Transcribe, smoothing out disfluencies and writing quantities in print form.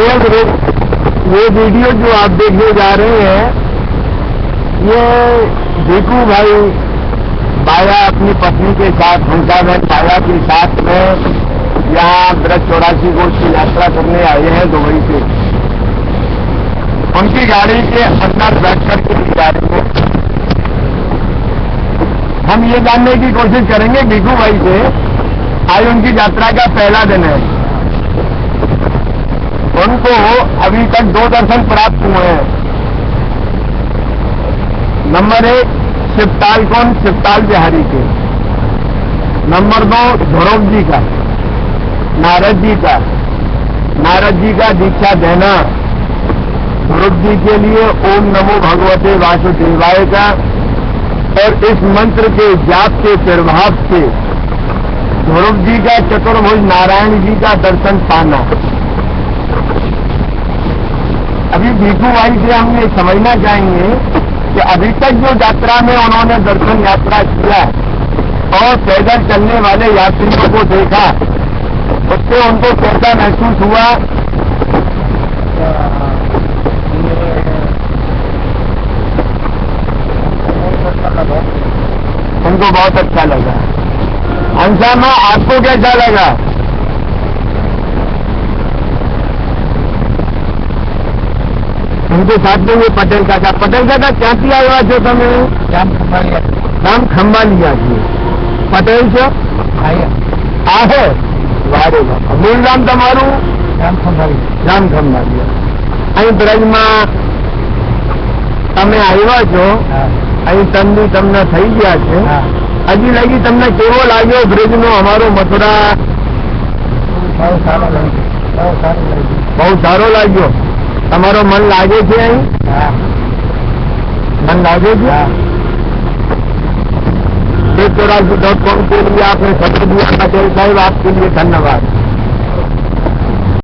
ये वीडियो जो आप देखने जा रहे हैं, ये भीखू भाई बाया अपनी पत्नी के साथ, हंसाबेन बाया के साथ में यहाँ ब्रज 84 कोष की यात्रा करने आए हैं दुबई से। उनकी गाड़ी के अंदर बैठ करके जा रहे हैं। हम ये जानने की कोशिश करेंगे भीखू भाई से, आज उनकी यात्रा का पहला दिन है, उनको अभी तक 2 दर्शन प्राप्त हुए हैं। नंबर 1 शिवताल कौन, शिवताल बिहारी के। नंबर 2 ध्रुव जी का, नारद जी का दीक्षा देना। ध्रुव जी के लिए ओम नमो भगवते वासुदेवाय का और इस मंत्र के जाप के प्रभाव से ध्रुव जी का चतुर्भुज नारायण जी का दर्शन पाना। अभी भीखू भाई से हम ये समझना चाहेंगे कि अभी तक जो यात्रा में उन्होंने दर्शन यात्रा किया और पैदल चलने वाले यात्रियों को देखा, उससे उनको कैसा महसूस हुआ? उनको बहुत अच्छा लगा। हंसा माँ, आपको कैसा लगा? उनके साथ में ये पटेल काका क्यांથી આવ્યા છો તમે? રામ ખંભાલિયા છે। પટેલ છો? आहे વારે વાહ। મૂળ નામ તમારું? રામ ખંભાલિયા। અહીં બ્રજમાં તમે આવ્યા છો, અહીં તંદી તમને થઈ ગયા છે, હજી લગી તમને કેવો લાગ્યો બ્રિજનો અમારો મથુરા? બહુ સારો લાગ્યો। તમારો મન લાગે છે અહીં? मन लागे जी। एक 84.com के लिए आपने समय दिया पटेल साहब, आपके लिए धन्यवाद।